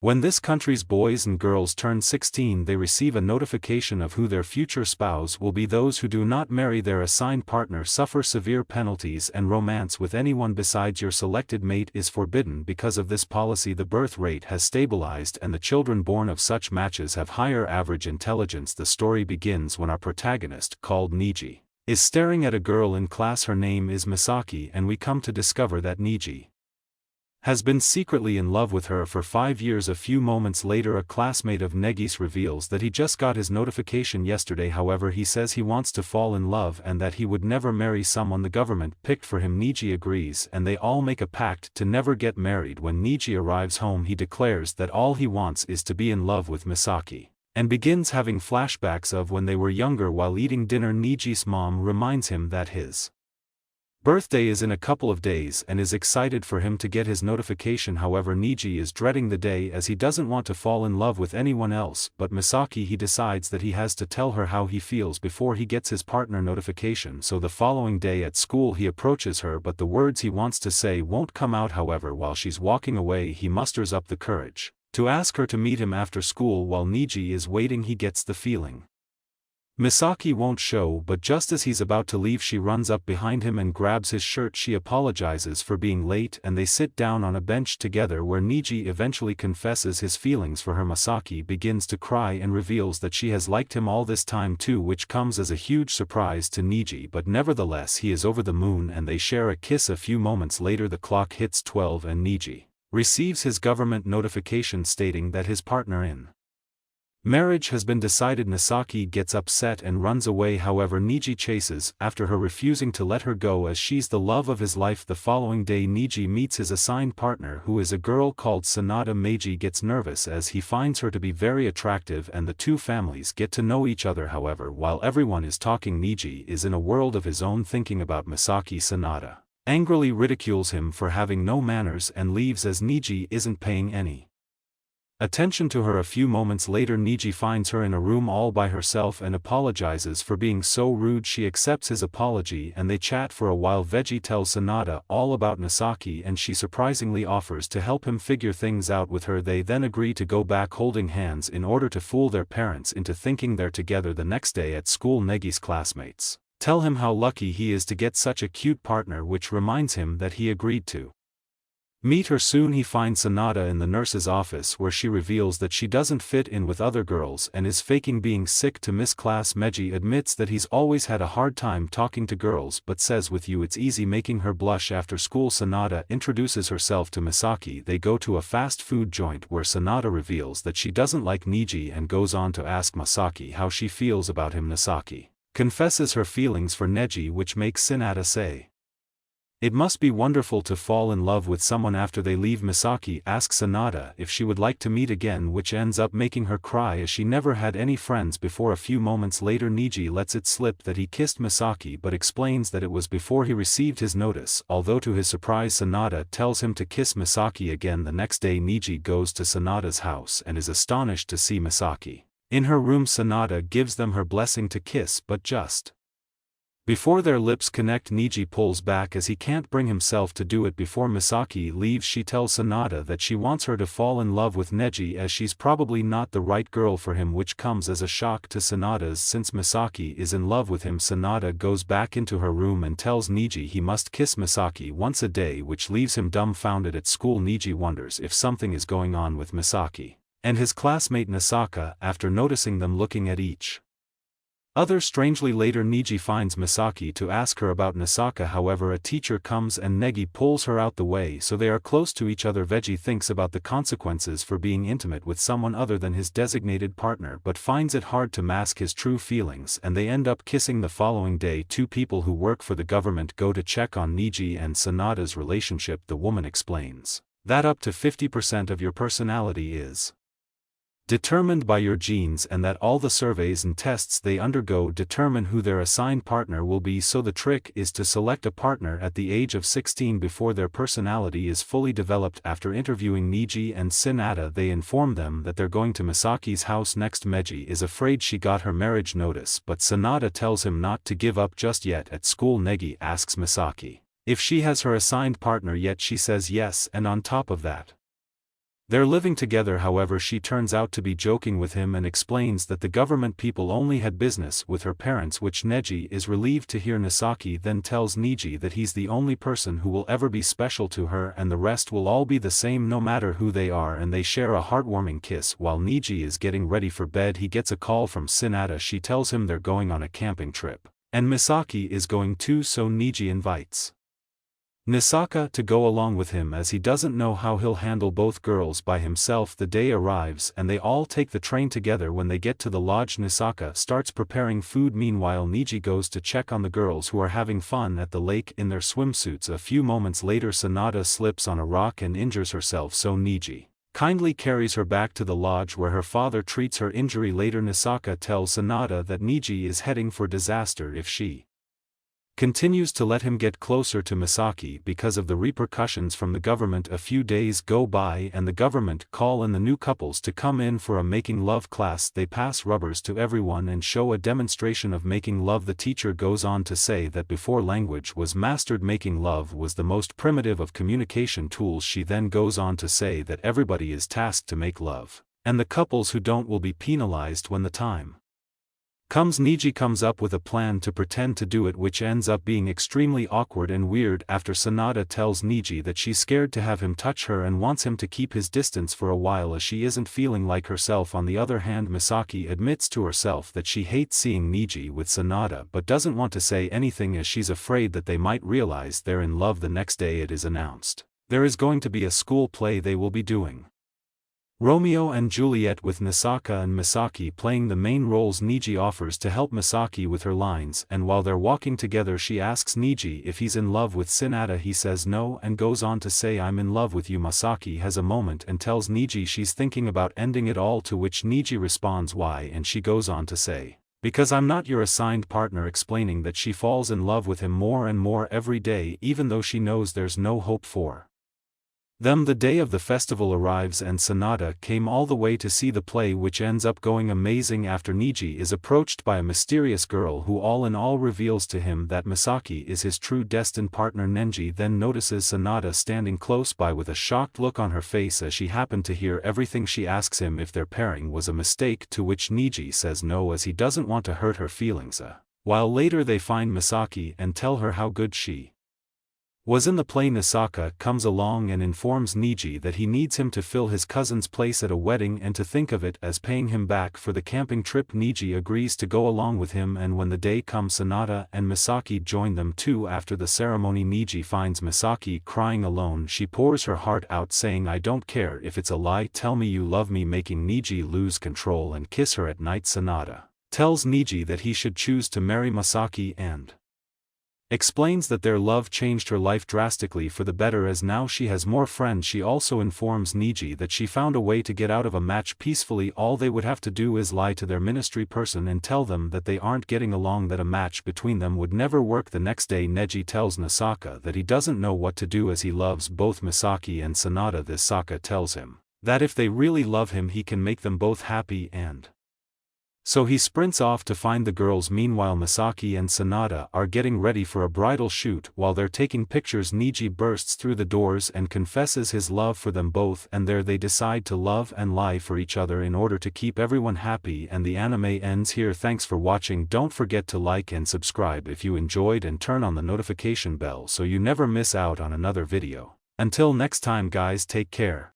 When this country's boys and girls turn 16, they receive a notification of who their future spouse will be. Those who do not marry their assigned partner suffer severe penalties, and romance with anyone besides your selected mate is forbidden. Because of this policy, the birth rate has stabilized and the children born of such matches have higher average intelligence. The story begins when our protagonist, called Niji, is staring at a girl in class. Her name is Misaki, and we come to discover that Niji has been secretly in love with her for 5 years. A few moments later, a classmate of Negis reveals that he just got his notification yesterday. However, he says he wants to fall in love and that he would never marry someone the government picked for him. Niji agrees, and they all make a pact to never get married. When Niji arrives home, he declares that all he wants is to be in love with Misaki, and begins having flashbacks of when they were younger. While eating dinner, Niji's mom reminds him that his birthday is in a couple of days and is excited for him to get his notification. However, Niji is dreading the day as he doesn't want to fall in love with anyone else but Misaki. He decides that he has to tell her how he feels before he gets his partner notification. So the following day at school, he approaches her, but the words he wants to say won't come out. However, while she's walking away, he musters up the courage to ask her to meet him after school. While Niji is waiting, he gets the feeling Misaki won't show, but just as he's about to leave, she runs up behind him and grabs his shirt. She apologizes for being late and they sit down on a bench together, where Niji eventually confesses his feelings for her. Misaki begins to cry and reveals that she has liked him all this time too, which comes as a huge surprise to Niji, but nevertheless he is over the moon and they share a kiss. A few moments later, the clock hits 12 and Niji receives his government notification stating that his partner in marriage has been decided. Misaki gets upset and runs away. However, Niji chases after her, refusing to let her go as she's the love of his life. The following day, Niji meets his assigned partner, who is a girl called Sanada. Meiji gets nervous as he finds her to be very attractive and the two families get to know each other. However, while everyone is talking, Niji is in a world of his own, thinking about Misaki. Sanada angrily ridicules him for having no manners and leaves as Niji isn't paying any attention to her. A few moments later, Niji finds her in a room all by herself and apologizes for being so rude. She accepts his apology and they chat for a while. Veggie tells Sanada all about Misaki and she surprisingly offers to help him figure things out with her. They then agree to go back holding hands in order to fool their parents into thinking they're together. The next day at school, Negi's classmates tell him how lucky he is to get such a cute partner, which reminds him that he agreed to meet her soon. He finds Sanada in the nurse's office, where she reveals that she doesn't fit in with other girls and is faking being sick to miss class. Meiji admits that he's always had a hard time talking to girls but says with you it's easy, making her blush. After school, Sanada introduces herself to Misaki. They go to a fast food joint where Sanada reveals that she doesn't like Niji and goes on to ask Misaki how she feels about him. Misaki confesses her feelings for Neji, which makes Sanada say it must be wonderful to fall in love with someone. After they leave, Misaki asks Sanada if she would like to meet again, which ends up making her cry as she never had any friends before. A few moments later, Niji lets it slip that he kissed Misaki but explains that it was before he received his notice, although to his surprise Sanada tells him to kiss Misaki again. The next day, Niji goes to Sanada's house and is astonished to see Misaki in her room. Sanada gives them her blessing to kiss, but just before their lips connect, Niji pulls back as he can't bring himself to do it. Before Misaki leaves, she tells Sanada that she wants her to fall in love with Neji as she's probably not the right girl for him, which comes as a shock to Sanada's since Misaki is in love with him. Sanada goes back into her room and tells Niji he must kiss Misaki once a day, which leaves him dumbfounded. At school, Niji wonders if something is going on with Misaki and his classmate Nasaka after noticing them looking at each other strangely. Later, Niji finds Misaki to ask her about Nasaka. However, a teacher comes and Negi pulls her out the way, so they are close to each other. Veggie thinks about the consequences for being intimate with someone other than his designated partner but finds it hard to mask his true feelings, and they end up kissing. The following day, two people who work for the government go to check on Niji and Sanada's relationship. The woman explains that up to 50% of your personality is determined by your genes and that all the surveys and tests they undergo determine who their assigned partner will be, so the trick is to select a partner at the age of 16 before their personality is fully developed. After interviewing Niji and Sanada, they inform them that they're going to Misaki's house next. Meiji is afraid she got her marriage notice, but Sanada tells him not to give up just yet. At school, Negi asks Misaki if she has her assigned partner yet. She says yes, and on top of that, They're living together, however she turns out to be joking with him and explains that the government people only had business with her parents, which Neji is relieved to hear. Misaki then tells Niji that he's the only person who will ever be special to her and the rest will all be the same no matter who they are, and they share a heartwarming kiss. While Niji is getting ready for bed, he gets a call from Tsunade. She tells him they're going on a camping trip, and Misaki is going too, so Niji invites Nisaka to go along with him as he doesn't know how he'll handle both girls by himself. The day arrives and they all take the train together. When they get to the lodge, Nisaka starts preparing food. Meanwhile, Niji goes to check on the girls who are having fun at the lake in their swimsuits. A few moments later, Tsunade slips on a rock and injures herself, so Niji kindly carries her back to the lodge where her father treats her injury. Later, Nisaka tells Tsunade that Niji is heading for disaster if she continues to let him get closer to Misaki because of the repercussions from the government. A few days go by and the government call in the new couples to come in for a making love class. They pass rubbers to everyone and show a demonstration of making love. The teacher goes on to say that before language was mastered, making love was the most primitive of communication tools. She then goes on to say that everybody is tasked to make love, and the couples who don't will be penalized when the time comes. Niji comes up with a plan to pretend to do it, which ends up being extremely awkward and weird. After Tsunade tells Niji that she's scared to have him touch her and wants him to keep his distance for a while as she isn't feeling like herself. On the other hand, Misaki admits to herself that she hates seeing Niji with Tsunade but doesn't want to say anything as she's afraid that they might realize they're in love. The next day it is announced there is going to be a school play. They will be doing Romeo and Juliet with Nisaka and Misaki playing the main roles. Niji offers to help Misaki with her lines, and while they're walking together she asks Niji if he's in love with Tsunade. He says no and goes on to say, "I'm in love with you." Misaki has a moment and tells Niji she's thinking about ending it all, to which Niji responds, "Why?" and she goes on to say, "Because I'm not your assigned partner," explaining that she falls in love with him more and more every day even though she knows there's no hope for them. The day of the festival arrives and Tsunade came all the way to see the play, which ends up going amazing. After Niji is approached by a mysterious girl who all in all reveals to him that Misaki is his true destined partner. Nenji then notices Tsunade standing close by with a shocked look on her face as she happened to hear everything. She asks him if their pairing was a mistake, to which Niji says no as he doesn't want to hurt her feelings. While later they find Misaki and tell her how good she was in the play. Nisaka comes along and informs Niji that he needs him to fill his cousin's place at a wedding and to think of it as paying him back for the camping trip. Niji agrees to go along with him, and when the day comes, Tsunade and Misaki join them too. After the ceremony, Niji finds Misaki crying alone. She pours her heart out saying, "I don't care if it's a lie, tell me you love me," making Niji lose control and kiss her at night. Tsunade tells Niji that he should choose to marry Misaki and explains that their love changed her life drastically for the better as now she has more friends. She also informs Niji that she found a way to get out of a match peacefully. All they would have to do is lie to their ministry person and tell them that they aren't getting along, that a match between them would never work. The next day, Neji tells Nisaka that he doesn't know what to do as he loves both Misaki and Tsunade. Nisaka tells him that if they really love him he can make them both happy, and so he sprints off to find the girls. Meanwhile, Misaki and Tsunade are getting ready for a bridal shoot. While they're taking pictures, Niji bursts through the doors and confesses his love for them both, and there they decide to love and lie for each other in order to keep everyone happy. And the anime ends here. Thanks for watching. Don't forget to like and subscribe if you enjoyed, and turn on the notification bell so you never miss out on another video. Until next time guys, take care.